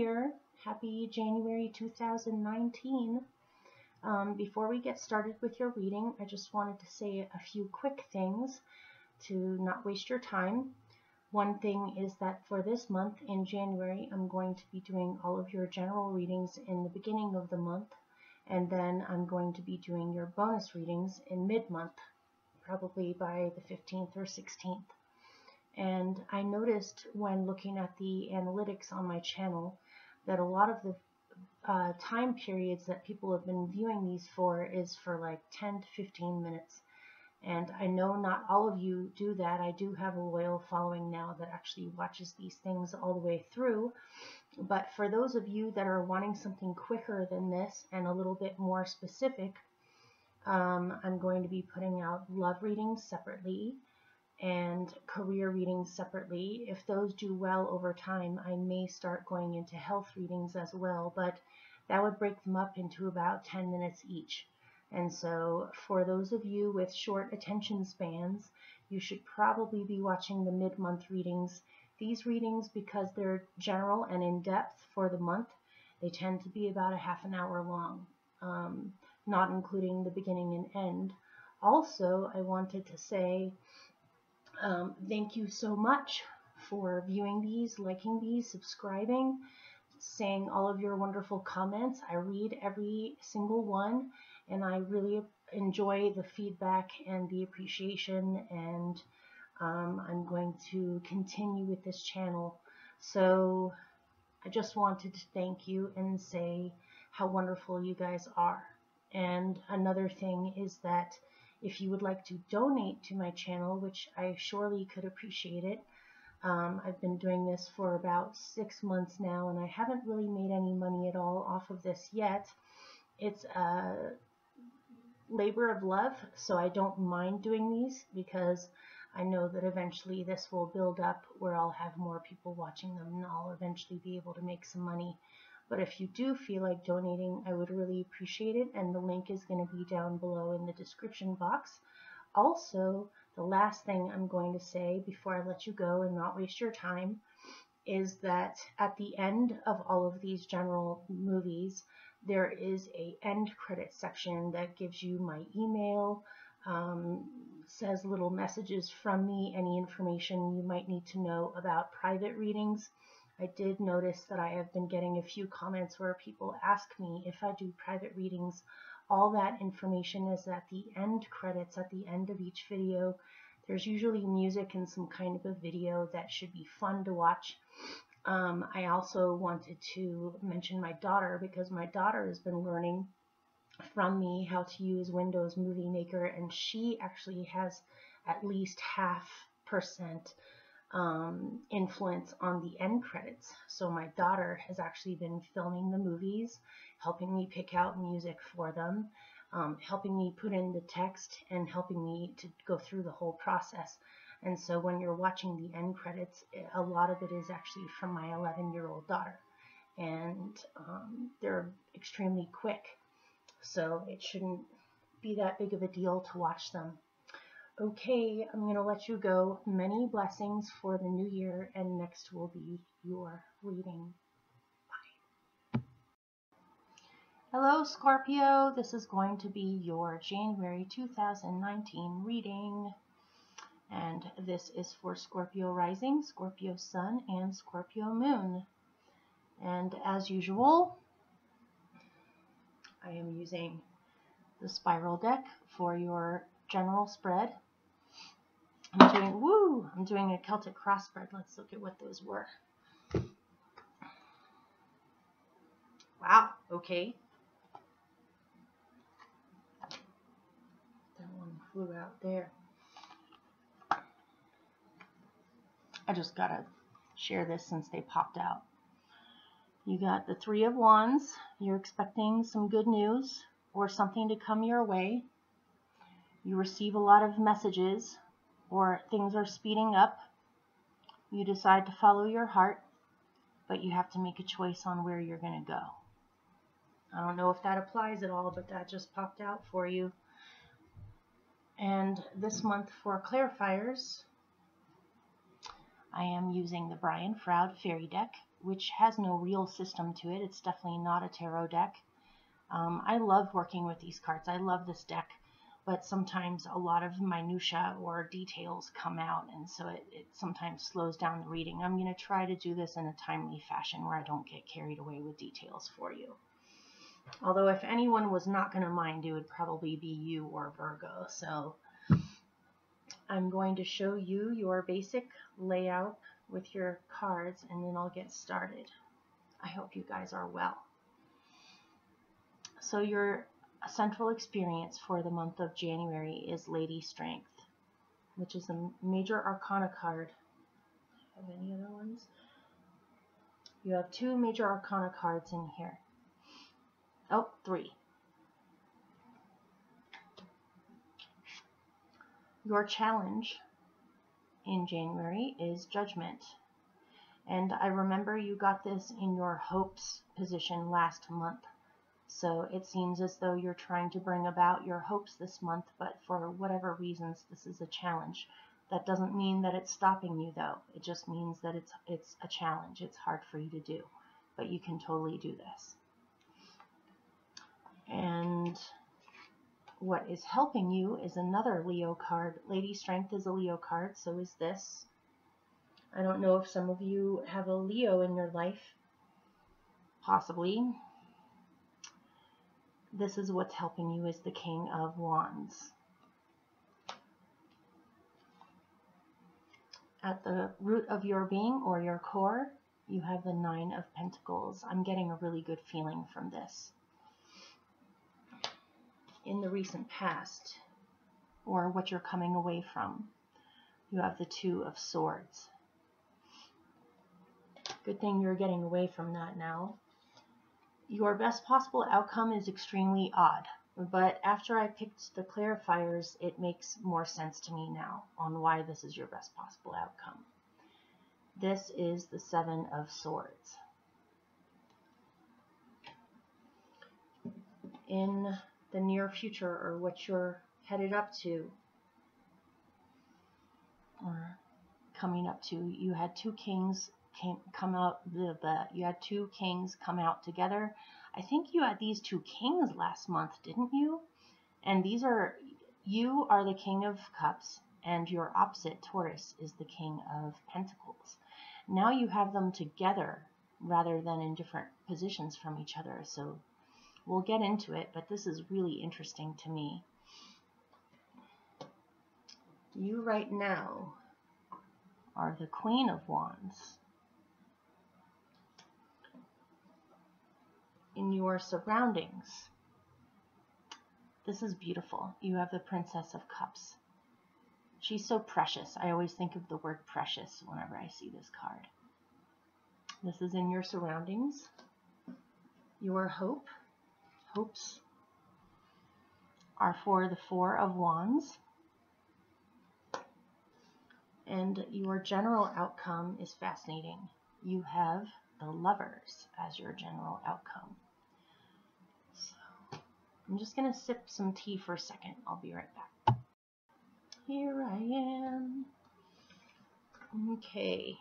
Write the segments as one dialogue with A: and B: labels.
A: Year. Happy January 2019. Before we get started with your reading, I just wanted to say a few quick things to not waste your time. One thing is that for this month in January, I'm going to be doing all of your general readings in the beginning of the month, and then I'm going to be doing your bonus readings in mid-month, probably by the 15th or 16th. And I noticed when looking at the analytics on my channel that a lot of the time periods that people have been viewing these for is for like 10 to 15 minutes. And I know not all of you do that. I do have a loyal following now that actually watches these things all the way through. But for those of you that are wanting something quicker than this and a little bit more specific, I'm going to be putting out love readings separately and career readings separately. If those do well over time, I may start going into health readings as well, but that would break them up into about 10 minutes each. And so for those of you with short attention spans, you should probably be watching the mid-month readings. These readings, because they're general and in-depth for the month, they tend to be about a half an hour long, not including the beginning and end. Also, I wanted to say thank you so much for viewing these, liking these, subscribing, saying all of your wonderful comments. I read every single one, and I really enjoy the feedback and the appreciation, and I'm going to continue with this channel. So I just wanted to thank you and say how wonderful you guys are. And another thing is that if you would like to donate to my channel, which I surely could appreciate it, I've been doing this for about 6 months now, and I haven't really made any money at all off of this yet. It's a labor of love, so I don't mind doing these because I know that eventually this will build up where I'll have more people watching them and I'll eventually be able to make some money. But if you do feel like donating, I would really appreciate it, and the link is going to be down below in the description box. Also, the last thing I'm going to say before I let you go and not waste your time is that at the end of all of these general movies, there is a end credit section that gives you my email, says little messages from me, any information you might need to know about private readings. I did notice that I have been getting a few comments where people ask me if I do private readings. All that information is at the end credits at the end of each video. There's usually music and some kind of a video that should be fun to watch. I also wanted to mention my daughter, because my daughter has been learning from me how to use Windows Movie Maker, and she actually has at least 0.5% influence on the end credits. So my daughter has actually been filming the movies, helping me pick out music for them, helping me put in the text, and helping me to go through the whole process. And so when you're watching the end credits, a lot of it is actually from my 11-year-old daughter, and they're extremely quick, so it shouldn't be that big of a deal to watch them. Okay, I'm going to let you go. Many blessings for the new year, and next will be your reading. Bye. Hello, Scorpio. This is going to be your January 2019 reading. And this is for Scorpio rising, Scorpio sun, and Scorpio moon. And as usual, I am using the spiral deck for your general spread. I'm doing a Celtic cross spread. Let's look at what those were. Wow, okay. That one flew out there. I just gotta share this since they popped out. You got the Three of Wands. You're expecting some good news or something to come your way. You receive a lot of messages, or things are speeding up. You decide to follow your heart, but you have to make a choice on where you're going to go. I don't know if that applies at all, but that just popped out for you. And this month for clarifiers, I am using the Brian Froud Fairy deck, which has no real system to it. It's definitely not a tarot deck. I love working with these cards. I love this deck, but sometimes a lot of minutia or details come out, and so it sometimes slows down the reading. I'm going to try to do this in a timely fashion where I don't get carried away with details for you. Although if anyone was not going to mind, it would probably be you or Virgo. So I'm going to show you your basic layout with your cards, and then I'll get started. I hope you guys are well. So your central experience for the month of January is Lady Strength, which is a major arcana card. Have any other ones? You have 2 major arcana cards in here. Oh, 3. Your challenge in January is Judgment. And I remember you got this in your hopes position last month. So it seems as though you're trying to bring about your hopes this month, but for whatever reasons, this is a challenge. That doesn't mean that it's stopping you, though. It just means that it's a challenge. It's hard for you to do, but you can totally do this. And what is helping you is another Leo card. Lady Strength is a Leo card, so is this. I don't know if some of you have a Leo in your life. Possibly. This is what's helping you is the King of Wands. At the root of your being or your core, you have the 9 of Pentacles. I'm getting a really good feeling from this. In the recent past, or what you're coming away from, you have the 2 of Swords. Good thing you're getting away from that now. Your best possible outcome is extremely odd, but after I picked the clarifiers, it makes more sense to me now on why this is your best possible outcome. This is the 7 of Swords. In the near future, or what you're headed up to, or coming up to, you had 2 kings come out. You had 2 kings come out together. I think you had these 2 kings last month, didn't you? And you are the King of Cups, and your opposite, Taurus, is the King of Pentacles. Now you have them together rather than in different positions from each other. So we'll get into it, but this is really interesting to me. You right now are the Queen of Wands. In your surroundings, this is beautiful. You have the Princess of Cups. She's so precious. I always think of the word precious whenever I see this card. This is in your surroundings. Your hopes are for the 4 of Wands. And your general outcome is fascinating. You have the Lovers as your general outcome. So I'm just going to sip some tea for a second. I'll be right back. Here I am. Okay.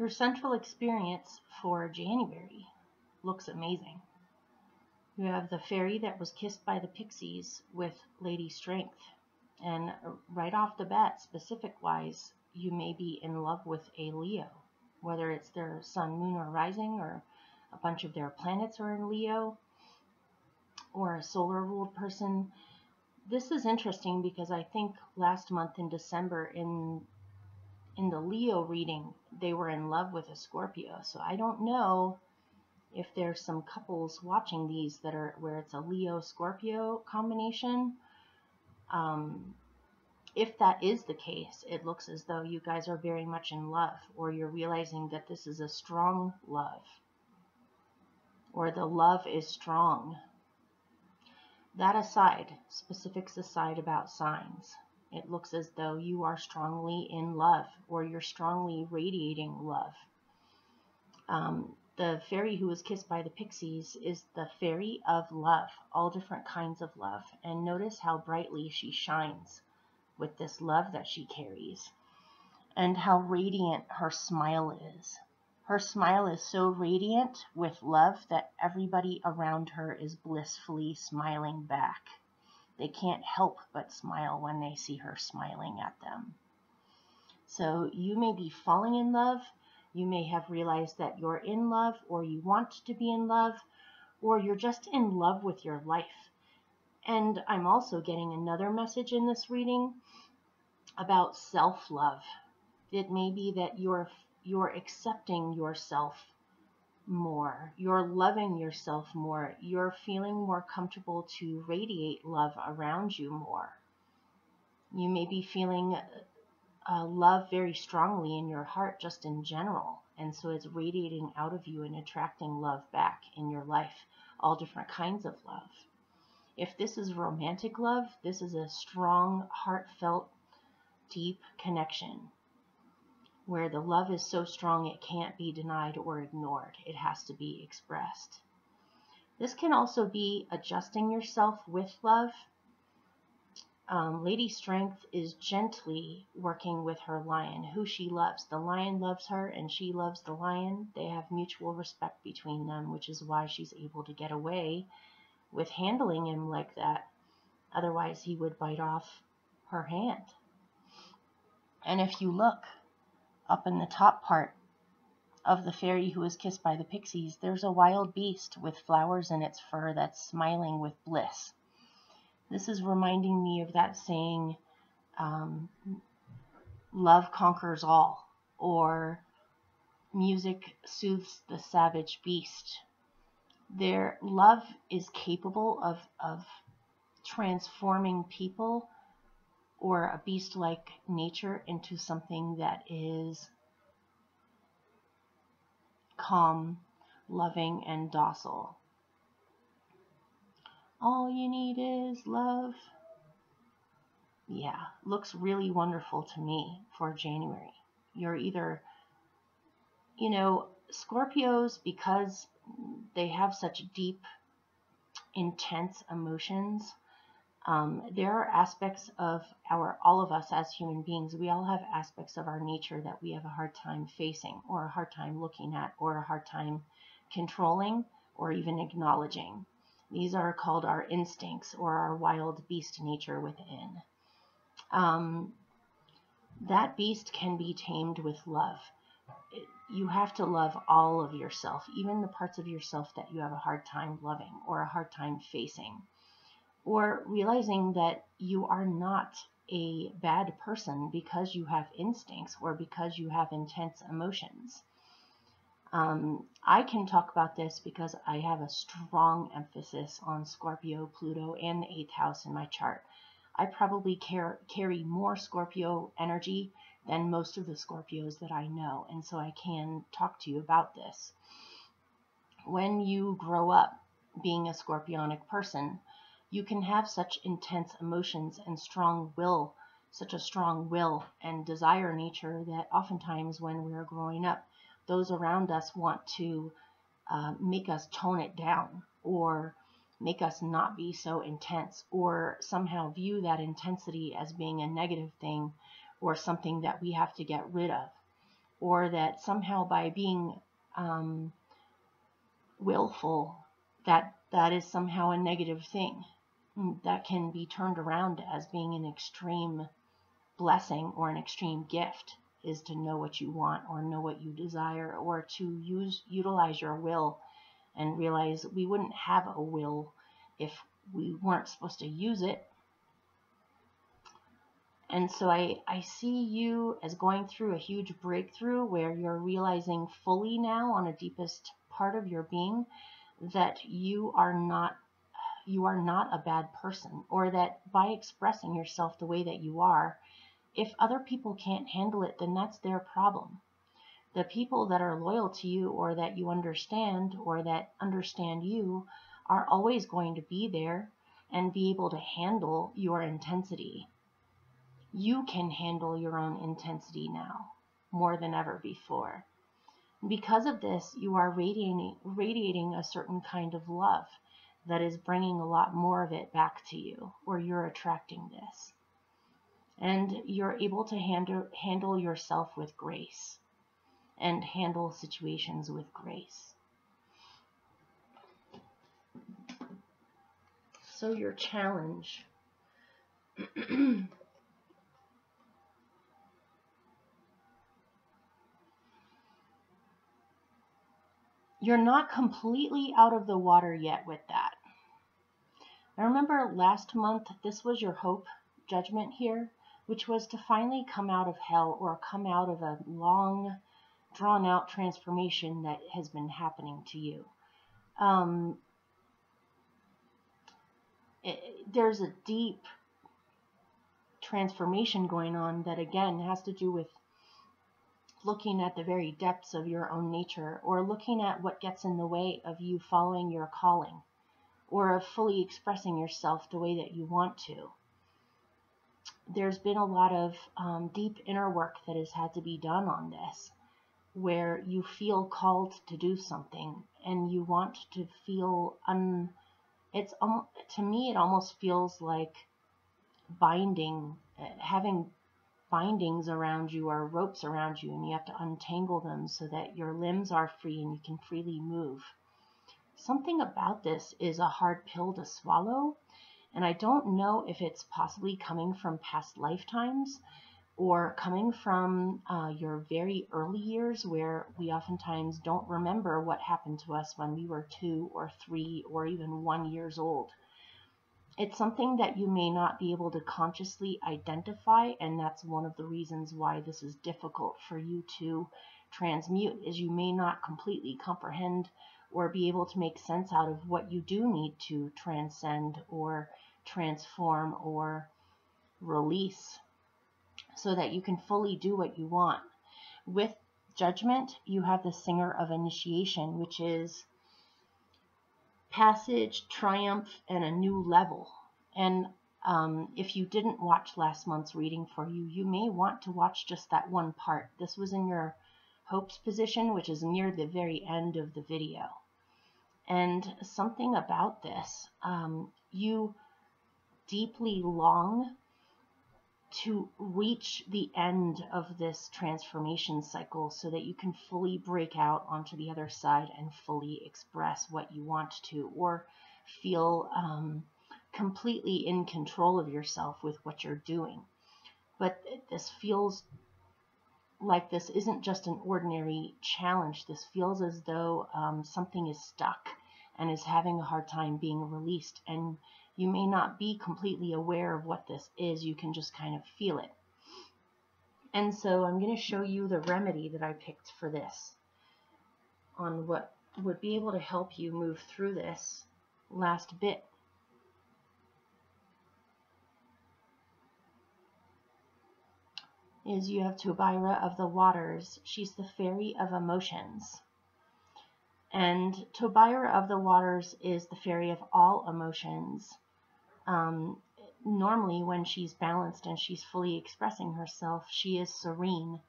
A: Your central experience for January looks amazing. You have the fairy that was kissed by the pixies with Lady Strength. And right off the bat, specific-wise, you may be in love with a Leo. Whether it's their sun, moon, or rising, or a bunch of their planets are in Leo, or a solar-ruled person. This is interesting because I think last month in December in the Leo reading, they were in love with a Scorpio. So I don't know if there's some couples watching these that are where it's a Leo-Scorpio combination. If that is the case, it looks as though you guys are very much in love, or you're realizing that this is a strong love, or the love is strong. That aside, specifics aside about signs, it looks as though you are strongly in love, or you're strongly radiating love. The fairy who was kissed by the pixies is the fairy of love, all different kinds of love. And notice how brightly she shines with this love that she carries, and how radiant her smile is. Her smile is so radiant with love that everybody around her is blissfully smiling back. They can't help but smile when they see her smiling at them. So you may be falling in love, you may have realized that you're in love, or you want to be in love, or you're just in love with your life. And I'm also getting another message in this reading about self-love. It may be that you're accepting yourself more, you're loving yourself more, you're feeling more comfortable to radiate love around you more. You may be feeling love very strongly in your heart just in general, and so it's radiating out of you and attracting love back in your life, all different kinds of love. If this is romantic love, this is a strong, heartfelt, deep connection where the love is so strong it can't be denied or ignored. It has to be expressed. This can also be adjusting yourself with love. Lady Strength is gently working with her lion, who she loves. The lion loves her and she loves the lion. They have mutual respect between them, which is why she's able to get away with handling him like that. Otherwise, he would bite off her hand. And if you look up in the top part of the fairy who was kissed by the pixies, there's a wild beast with flowers in its fur that's smiling with bliss. This is reminding me of that saying, love conquers all, or music soothes the savage beast. Their love is capable of transforming people or a beast-like nature into something that is calm, loving, and docile. All you need is love. Yeah, looks really wonderful to me for January. You're either, Scorpios, because they have such deep, intense emotions, there are aspects of all of us as human beings, we all have aspects of our nature that we have a hard time facing, or a hard time looking at, or a hard time controlling, or even acknowledging. These are called our instincts, or our wild beast nature within. That beast can be tamed with love. You have to love all of yourself, even the parts of yourself that you have a hard time loving or a hard time facing, or realizing that you are not a bad person because you have instincts or because you have intense emotions. I can talk about this because I have a strong emphasis on Scorpio, Pluto, and the 8th house in my chart. I probably carry more Scorpio energy than most of the Scorpios that I know, and so I can talk to you about this. When you grow up being a Scorpionic person, you can have such intense emotions and such a strong will and desire nature that oftentimes when we're growing up, those around us want to make us tone it down, or make us not be so intense, or somehow view that intensity as being a negative thing, or something that we have to get rid of, or that somehow by being willful, that is somehow a negative thing. That can be turned around as being an extreme blessing or an extreme gift, is to know what you want or know what you desire, or to utilize your will and realize we wouldn't have a will if we weren't supposed to use it. And so I see you as going through a huge breakthrough where you're realizing fully now on a deepest part of your being that you are not a bad person, or that by expressing yourself the way that you are, if other people can't handle it, then that's their problem. The people that are loyal to you, or that you understand, or that understand you, are always going to be there and be able to handle your intensity. You can handle your own intensity now more than ever before. Because of this, you are radiating a certain kind of love that is bringing a lot more of it back to you, or you're attracting this. and you're able to handle yourself with grace and handle situations with grace. So your challenge. You're not completely out of the water yet with that. I remember last month, this was your hope judgment here, which was to finally come out of hell or come out of a long, drawn out transformation that has been happening to you. There's a deep transformation going on that, again, has to do with looking at the very depths of your own nature, or looking at what gets in the way of you following your calling, or of fully expressing yourself the way that you want to. There's been a lot of deep inner work that has had to be done on this, where you feel called to do something and you want to feel to me it almost feels like having bindings around you or ropes around you, and you have to untangle them so that your limbs are free and you can freely move. Something about this is a hard pill to swallow, and I don't know if it's possibly coming from past lifetimes or coming from your very early years, where we oftentimes don't remember what happened to us when we were 2 or 3 or even 1 years old. It's something that you may not be able to consciously identify, and that's one of the reasons why this is difficult for you to transmute, is you may not completely comprehend or be able to make sense out of what you do need to transcend or transform or release so that you can fully do what you want. With judgment, you have the singer of initiation, which is passage, triumph, and a new level. And if you didn't watch last month's reading for you, you may want to watch just that one part. This was in your hopes position, which is near the very end of the video. And something about this, you deeply long to reach the end of this transformation cycle so that you can fully break out onto the other side and fully express what you want to, or feel completely in control of yourself with what you're doing. But this feels like this isn't just an ordinary challenge. This feels as though something is stuck and is having a hard time being released, and you may not be completely aware of what this is. You can just kind of feel it. And so I'm going to show you the remedy that I picked for this, on what would be able to help you move through this last bit. Is you have Tobiera of the waters. She's the fairy of emotions. And Tobiera of the waters is the fairy of all emotions. Normally when she's balanced and she's fully expressing herself, she is serene.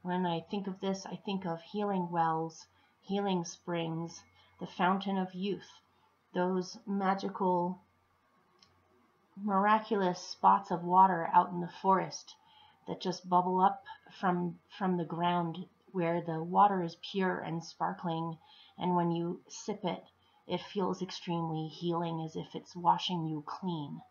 A: When I think of this, I think of healing wells, healing springs, the fountain of youth, those magical, miraculous spots of water out in the forest that just bubble up from the ground, where the water is pure and sparkling, and when you sip it, it feels extremely healing, as if it's washing you clean.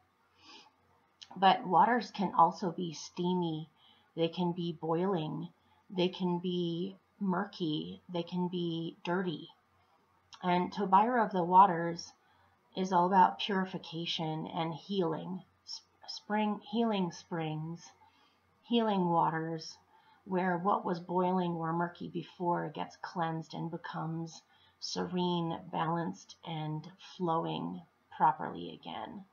A: But waters can also be steamy, they can be boiling, they can be murky, they can be dirty. And Tobiera of the waters is all about purification and healing. Healing springs, healing waters, where what was boiling or murky before gets cleansed and becomes serene, balanced, and flowing properly again.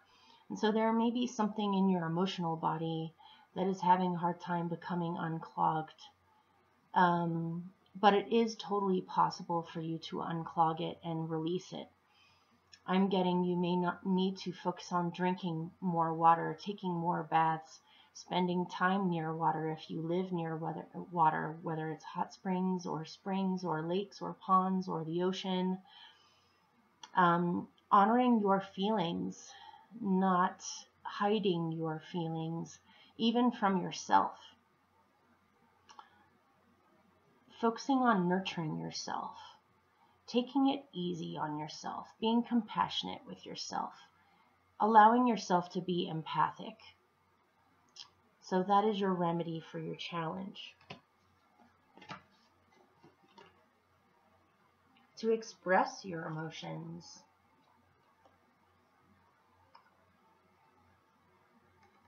A: And so there may be something in your emotional body that is having a hard time becoming unclogged. But it is totally possible for you to unclog it and release it. I'm getting you may not need to focus on drinking more water, taking more baths, spending time near water if you live near water, whether it's hot springs or lakes or ponds or the ocean. Honoring your feelings, not hiding your feelings, even from yourself. Focusing on nurturing yourself, taking it easy on yourself, being compassionate with yourself, allowing yourself to be empathic. So that is your remedy for your challenge. To express your emotions.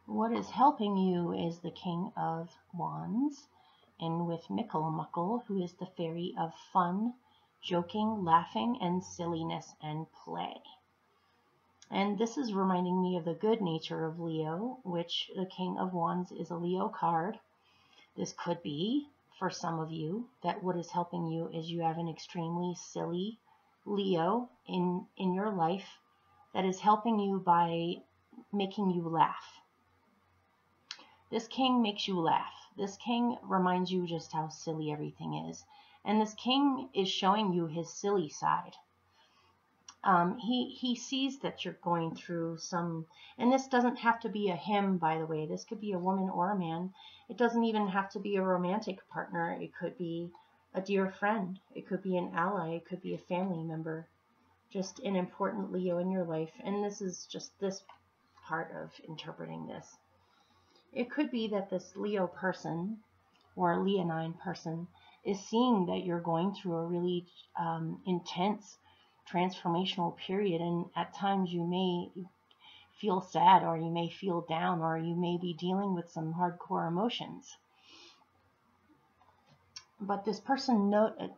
A: What is helping you is the King of Wands, and with Mickle, who is the fairy of fun, joking, laughing, and silliness and play. And this is reminding me of the good nature of Leo, which the King of Wands is a Leo card. This could be, for some of you, that what is helping you is you have an extremely silly Leo in your life that is helping you by making you laugh. This king makes you laugh. This king reminds you just how silly everything is. And this king is showing you his silly side. He sees that you're going through some, and this doesn't have to be a him, by the way. This could be a woman or a man. It doesn't even have to be a romantic partner. It could be a dear friend. It could be an ally. It could be a family member. Just an important Leo in your life. And this is just this part of interpreting this. It could be that this Leo person or Leonine person is seeing that you're going through a really intense transformational period, and at times you may feel sad, or you may feel down, or you may be dealing with some hardcore emotions. But this person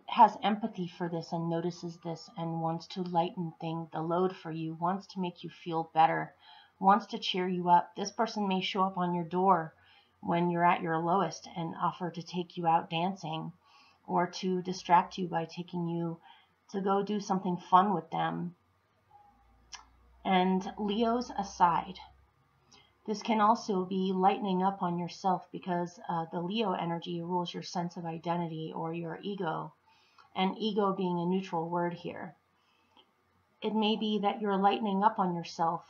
A: has empathy for this and notices this and wants to lighten the load for you, wants to make you feel better, wants to cheer you up. This person may show up on your door when you're at your lowest and offer to take you out dancing, or to distract you by taking you to go do something fun with them. And Leo's aside, this can also be lightening up on yourself, because the Leo energy rules your sense of identity or your ego, and ego being a neutral word here. It may be that you're lightening up on yourself.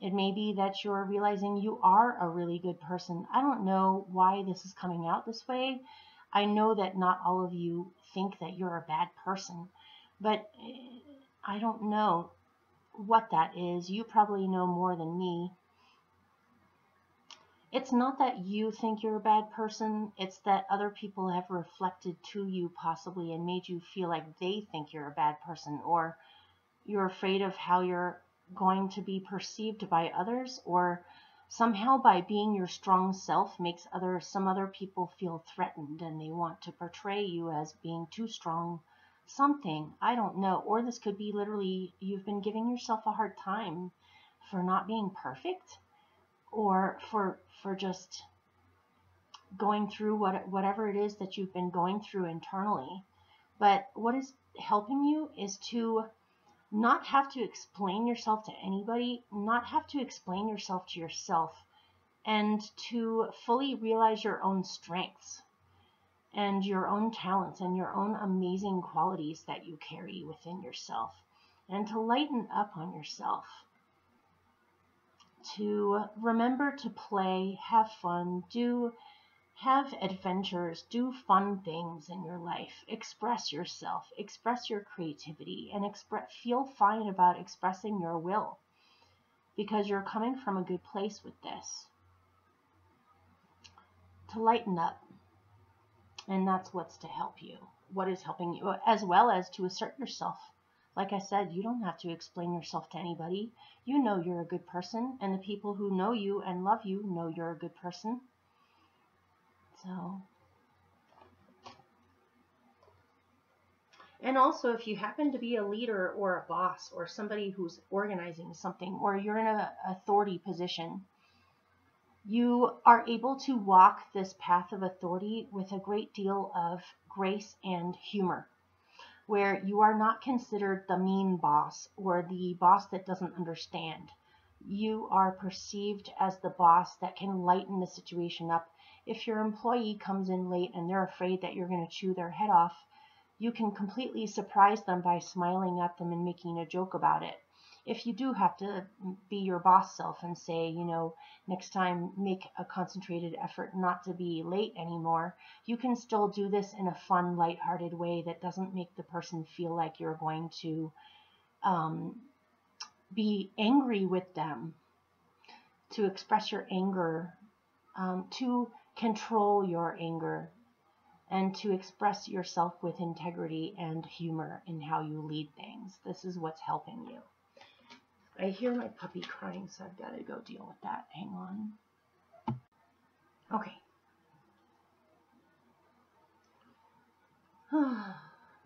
A: It may be that you're realizing you are a really good person. I don't know why this is coming out this way. I know that not all of you think that you're a bad person, but I don't know what that is. You probably know more than me. It's not that you think you're a bad person. It's that other people have reflected to you possibly and made you feel like they think you're a bad person, or you're afraid of how you're going to be perceived by others, or somehow by being your strong self makes some other people feel threatened and they want to portray you as being too strong. Something, I don't know. Or this could be literally you've been giving yourself a hard time for not being perfect, or for just going through whatever it is that you've been going through internally. But what is helping you is to not have to explain yourself to anybody, not have to explain yourself to yourself, and to fully realize your own strengths and your own talents and your own amazing qualities that you carry within yourself, and to lighten up on yourself, to remember to play, have fun, have adventures, do fun things in your life, express yourself, express your creativity, and feel fine about expressing your will, because you're coming from a good place with this. To lighten up, and that's what's to help you, what is helping you, as well as to assert yourself. Like I said, you don't have to explain yourself to anybody. You know you're a good person, and the people who know you and love you know you're a good person. So, and also, if you happen to be a leader or a boss or somebody who's organizing something, or you're in an authority position, you are able to walk this path of authority with a great deal of grace and humor, where you are not considered the mean boss or the boss that doesn't understand. You are perceived as the boss that can lighten the situation up. If your employee comes in late and they're afraid that you're going to chew their head off, you can completely surprise them by smiling at them and making a joke about it. if you do have to be your boss self and say, you know, next time make a concentrated effort not to be late anymore, you can still do this in a fun, lighthearted way that doesn't make the person feel like you're going to be angry with them, to express your anger, to control your anger, and to express yourself with integrity and humor in how you lead things. This is what's helping you. I hear my puppy crying, so I've got to go deal with that. Hang on. Okay.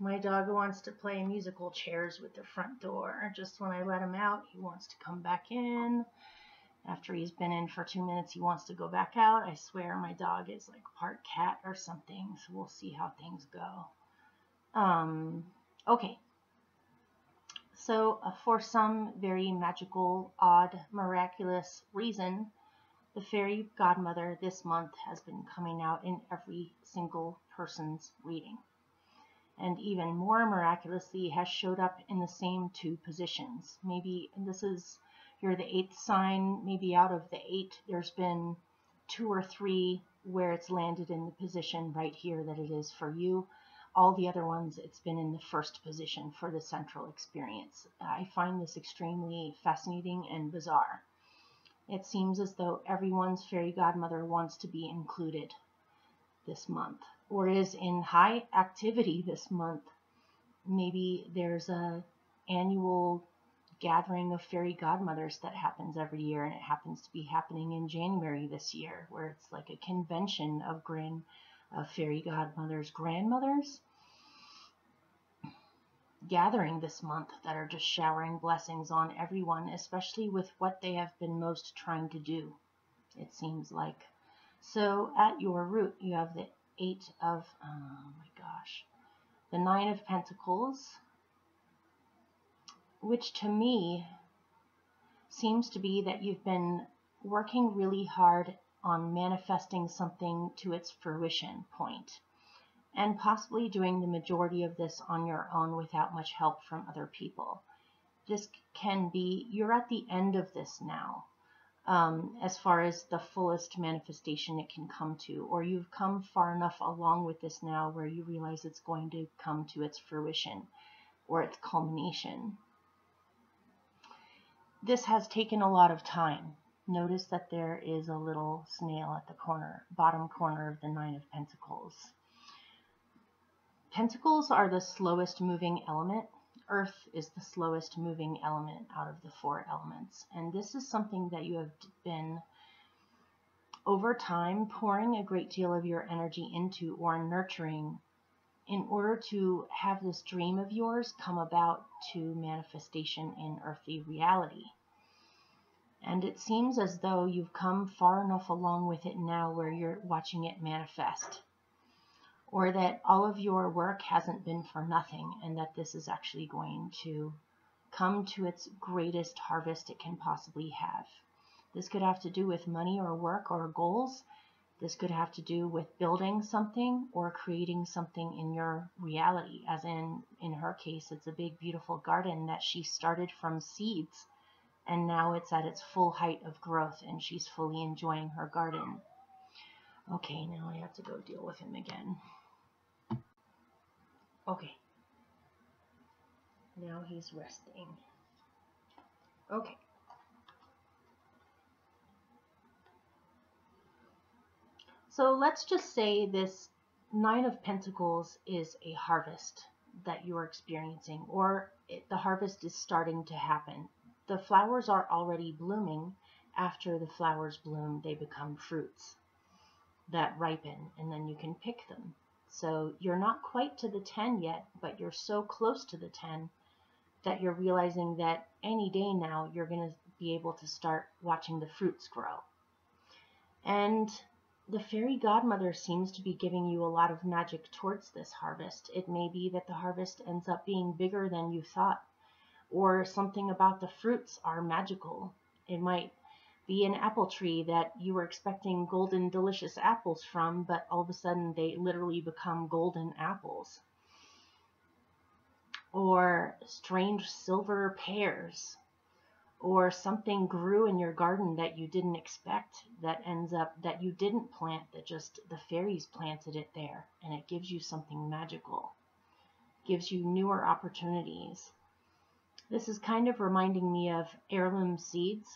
A: My dog wants to play musical chairs with the front door. Just when I let him out, he wants to come back in. After he's been in for 2 minutes, he wants to go back out. I swear my dog is like part cat or something, so we'll see how things go. Okay. So for some very magical, odd, miraculous reason, the fairy godmother this month has been coming out in every single person's reading. And even more miraculously has showed up in the same 2 positions. Maybe you're the 8th sign, maybe out of the 8, there's been 2 or 3 where it's landed in the position right here that it is for you. All the other ones, it's been in the 1st position for the central experience. I find this extremely fascinating and bizarre. It seems as though everyone's fairy godmother wants to be included this month, or is in high activity this month. Maybe there's a annual gathering of fairy godmothers that happens every year, and it happens to be happening in January this year, where it's like a convention of fairy godmothers, grandmothers gathering this month that are just showering blessings on everyone, especially with what they have been most trying to do, it seems like. So at your root, you have the 9 of Pentacles, which to me seems to be that you've been working really hard on manifesting something to its fruition point, and possibly doing the majority of this on your own without much help from other people. This can be, you're at the end of this now, as far as the fullest manifestation it can come to, or you've come far enough along with this now where you realize it's going to come to its fruition or its culmination. This has taken a lot of time. Notice that there is a little snail at the bottom corner of the 9 of Pentacles. Pentacles are the slowest moving element. Earth is the slowest moving element out of the 4 elements. And this is something that you have been, over time, pouring a great deal of your energy into or nurturing in order to have this dream of yours come about to manifestation in earthly reality. And it seems as though you've come far enough along with it now where you're watching it manifest, or that all of your work hasn't been for nothing, and that this is actually going to come to its greatest harvest it can possibly have. This could have to do with money or work or goals. This could have to do with building something or creating something in your reality, as in her case, it's a big, beautiful garden that she started from seeds, and now it's at its full height of growth, and she's fully enjoying her garden. Okay, now I have to go deal with him again. Okay. Now he's resting. Okay. So let's just say this 9 of Pentacles is a harvest that you're experiencing, or the harvest is starting to happen. The flowers are already blooming. After the flowers bloom, they become fruits that ripen, and then you can pick them. So you're not quite to the 10 yet, but you're so close to the 10 that you're realizing that any day now you're going to be able to start watching the fruits grow. And the fairy godmother seems to be giving you a lot of magic towards this harvest. It may be that the harvest ends up being bigger than you thought, or something about the fruits are magical. It might be an apple tree that you were expecting golden, delicious apples from, but all of a sudden they literally become golden apples. Or strange silver pears. or something grew in your garden that you didn't expect, that ends up that you didn't plant, that just the fairies planted it there, and it gives you something magical, gives you newer opportunities. This is kind of reminding me of heirloom seeds,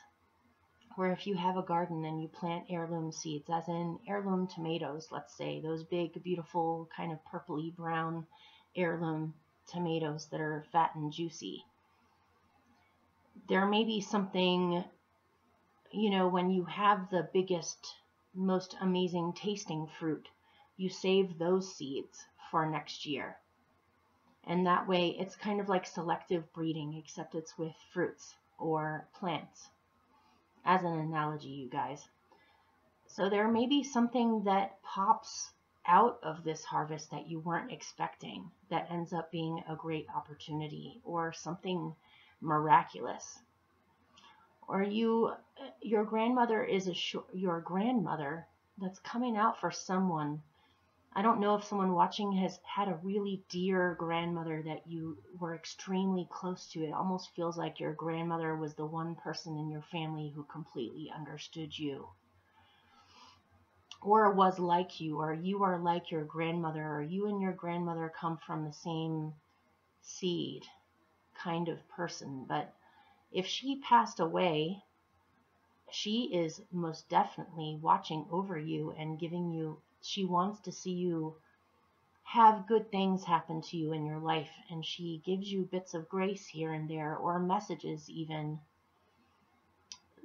A: where if you have a garden and you plant heirloom seeds, as in heirloom tomatoes, let's say, those big, beautiful, kind of purpley brown heirloom tomatoes that are fat and juicy. There may be something, when you have the biggest, most amazing tasting fruit, you save those seeds for next year. And that way it's kind of like selective breeding, except it's with fruits or plants, as an analogy, you guys. So there may be something that pops out of this harvest that you weren't expecting, that ends up being a great opportunity, or something miraculous. Or your grandmother is your grandmother that's coming out for someone. I don't know if someone watching has had a really dear grandmother that you were extremely close to. It almost feels like your grandmother was the one person in your family who completely understood you, or was like you, or you are like your grandmother, or you and your grandmother come from the same seed kind of person. But if she passed away, she is most definitely watching over you and giving you, she wants to see you have good things happen to you in your life, and she gives you bits of grace here and there, or messages even.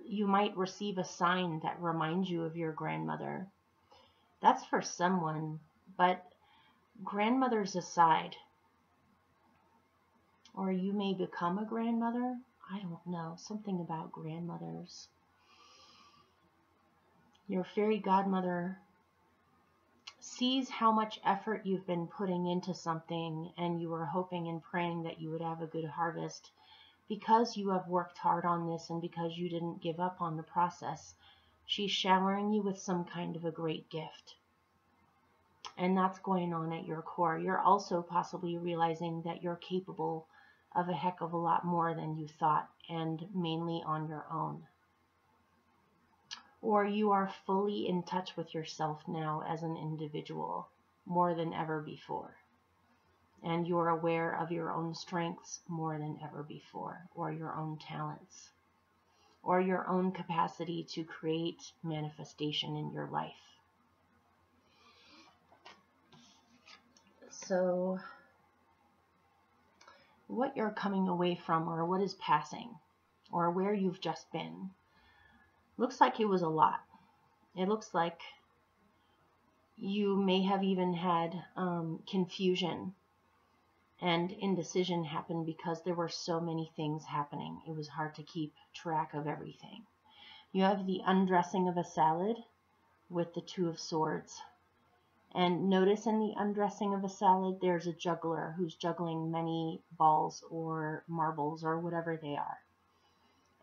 A: You might receive a sign that reminds you of your grandmother. That's for someone, but grandmothers aside, or you may become a grandmother. I don't know, something about grandmothers. Your fairy godmother sees how much effort you've been putting into something, and you were hoping and praying that you would have a good harvest. Because you have worked hard on this and because you didn't give up on the process, she's showering you with some kind of a great gift. And that's going on at your core. You're also possibly realizing that you're capable of a heck of a lot more than you thought, and mainly on your own. Or you are fully in touch with yourself now as an individual, more than ever before. And you're aware of your own strengths more than ever before, or your own talents, or your own capacity to create manifestation in your life. So, what you're coming away from, or what is passing, or where you've just been, looks like it was a lot. It looks like you may have even had confusion and indecision happen because there were so many things happening. It was hard to keep track of everything. You have the undressing of a salad with the Two of Swords. And notice in the undressing of a salad, there's a juggler who's juggling many balls or marbles or whatever they are.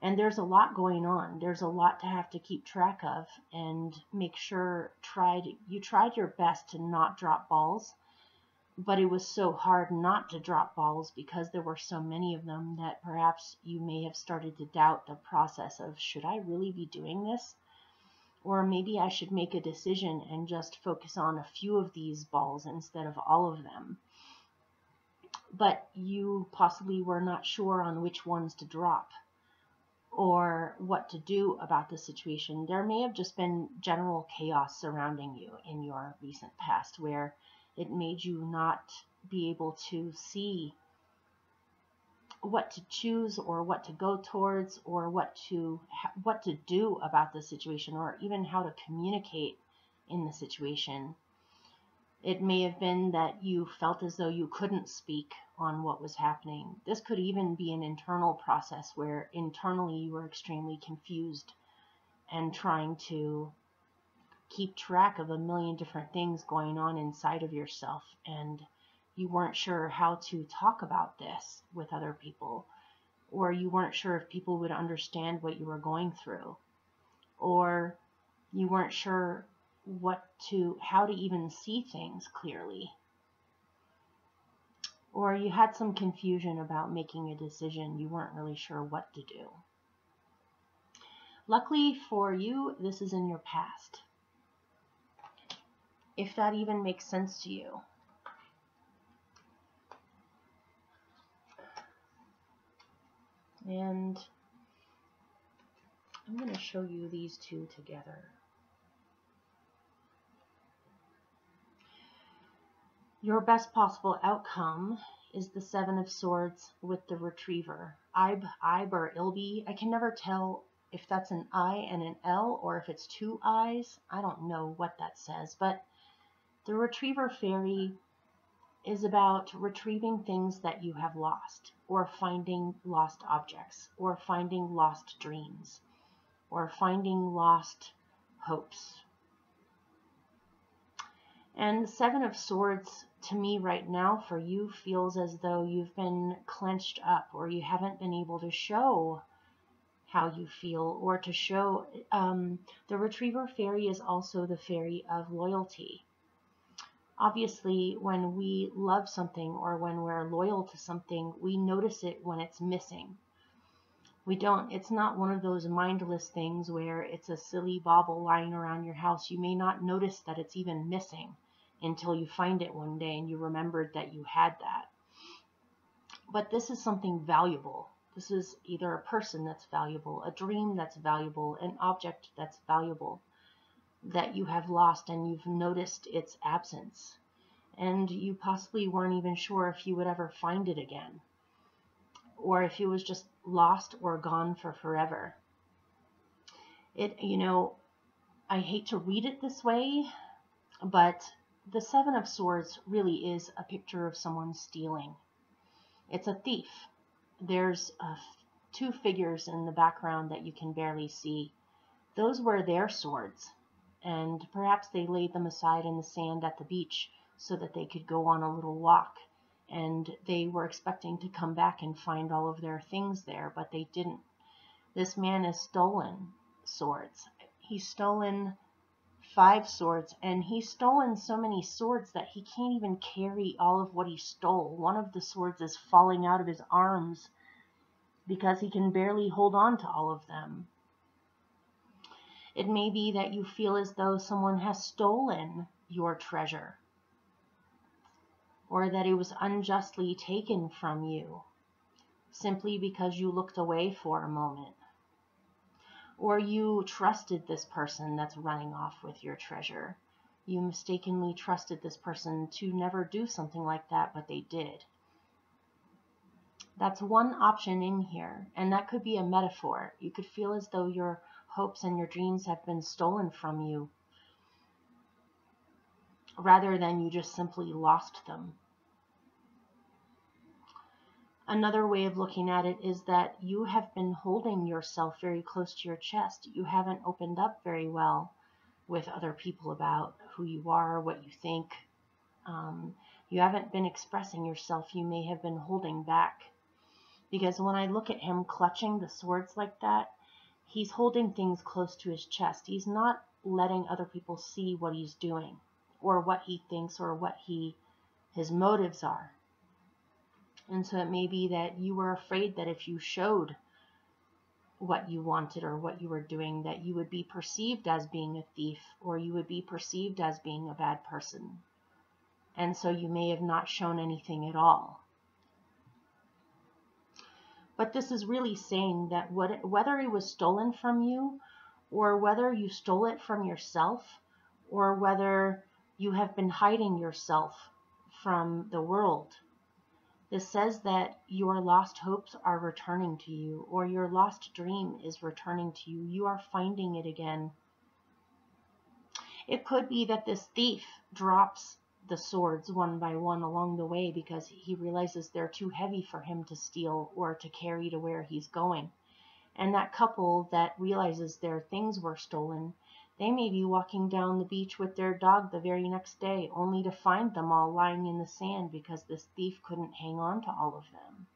A: And there's a lot going on. There's a lot to have to keep track of and make sure you tried your best to not drop balls, but it was so hard not to drop balls because there were so many of them that perhaps you may have started to doubt the process of, should I really be doing this? Or maybe I should make a decision and just focus on a few of these balls instead of all of them. But you possibly were not sure on which ones to drop or what to do about the situation. There may have just been general chaos surrounding you in your recent past, where it made you not be able to see what to choose or what to go towards or what to do about the situation, or even how to communicate in the situation. It may have been that you felt as though you couldn't speak on what was happening. This could even be an internal process where internally you were extremely confused and trying to keep track of a million different things going on inside of yourself, and you weren't sure how to talk about this with other people, or you weren't sure if people would understand what you were going through, or you weren't sure how to even see things clearly, or you had some confusion about making a decision. You weren't really sure what to do. Luckily for you, this is in your past. If that even makes sense to you. And I'm going to show you these two together. Your best possible outcome is the Seven of Swords with the retriever. Ib or Ilby. I can never tell if that's an I and an L or if it's two I's. I don't know what that says, but the retriever fairy is about retrieving things that you have lost, or finding lost objects, or finding lost dreams, or finding lost hopes. And the Seven of Swords, to me right now, for you, feels as though you've been clenched up, or you haven't been able to show how you feel, or to show, the retriever fairy is also the fairy of loyalty. Obviously, when we love something or when we're loyal to something, we notice it when it's missing. It's not one of those mindless things where it's a silly bauble lying around your house. You may not notice that it's even missing until you find it one day and you remembered that you had that. But this is something valuable. This is either a person that's valuable, a dream that's valuable, an object that's valuable, that you have lost and you've noticed its absence. And you possibly weren't even sure if you would ever find it again, or if it was just lost or gone for forever. I hate to read it this way, but the Seven of Swords really is a picture of someone stealing. It's a thief. There's two figures in the background that you can barely see. Those were their swords, and perhaps they laid them aside in the sand at the beach so that they could go on a little walk, and they were expecting to come back and find all of their things there, but they didn't. This man has stolen swords. He's stolen 5 swords, and he's stolen so many swords that he can't even carry all of what he stole. One of the swords is falling out of his arms because he can barely hold on to all of them. It may be that you feel as though someone has stolen your treasure, or that it was unjustly taken from you simply because you looked away for a moment, or you trusted this person that's running off with your treasure. You mistakenly trusted this person to never do something like that, but they did. That's one option in here, and that could be a metaphor. You could feel as though your hopes and your dreams have been stolen from you, rather than you just simply lost them. Another way of looking at it is that you have been holding yourself very close to your chest. You haven't opened up very well with other people about who you are, what you think. You haven't been expressing yourself. You may have been holding back. Because when I look at him clutching the swords like that, he's holding things close to his chest. He's not letting other people see what he's doing, or what he thinks, or what his motives are. And so it may be that you were afraid that if you showed what you wanted or what you were doing, that you would be perceived as being a thief, or you would be perceived as being a bad person. And so you may have not shown anything at all. But this is really saying that whether it was stolen from you, or whether you stole it from yourself, or whether you have been hiding yourself from the world, this says that your lost hopes are returning to you, or your lost dream is returning to you. You are finding it again. It could be that this thief drops the swords one by one along the way because he realizes they're too heavy for him to steal or to carry to where he's going. And that couple that realizes their things were stolen, they may be walking down the beach with their dog the very next day, only to find them all lying in the sand because this thief couldn't hang on to all of them.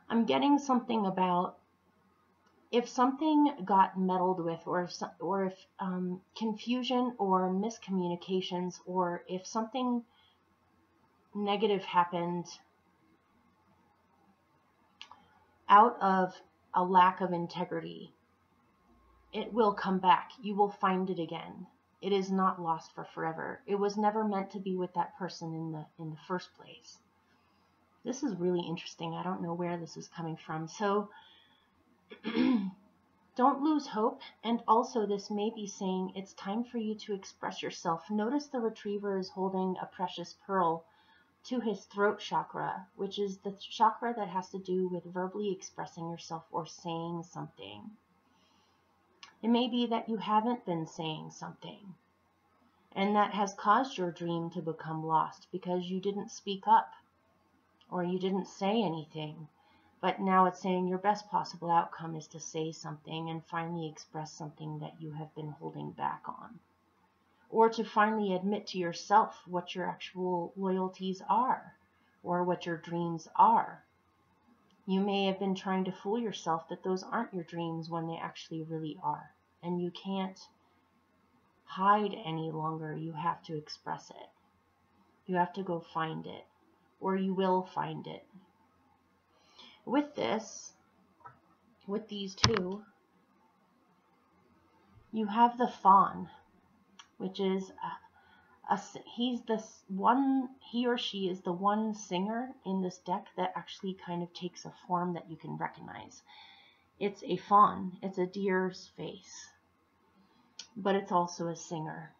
A: I'm getting something about if something got meddled with, or if confusion or miscommunications, or if something negative happened out of a lack of integrity, it will come back. You will find it again. It is not lost for forever. It was never meant to be with that person in the first place. This is really interesting. I don't know where this is coming from. So don't lose hope. And also this may be saying it's time for you to express yourself. Notice the retriever is holding a precious pearl to his throat chakra, which is the chakra that has to do with verbally expressing yourself or saying something. It may be that you haven't been saying something, and that has caused your dream to become lost because you didn't speak up or you didn't say anything. But now it's saying your best possible outcome is to say something and finally express something that you have been holding back on. Or to finally admit to yourself what your actual loyalties are or what your dreams are. You may have been trying to fool yourself that those aren't your dreams when they actually really are. And you can't hide any longer. You have to express it. You have to go find it, or you will find it. With this, with these two, you have the fawn, which is he or she is the one singer in this deck that actually kind of takes a form that you can recognize. It's a fawn. It's a deer's face, but it's also a singer.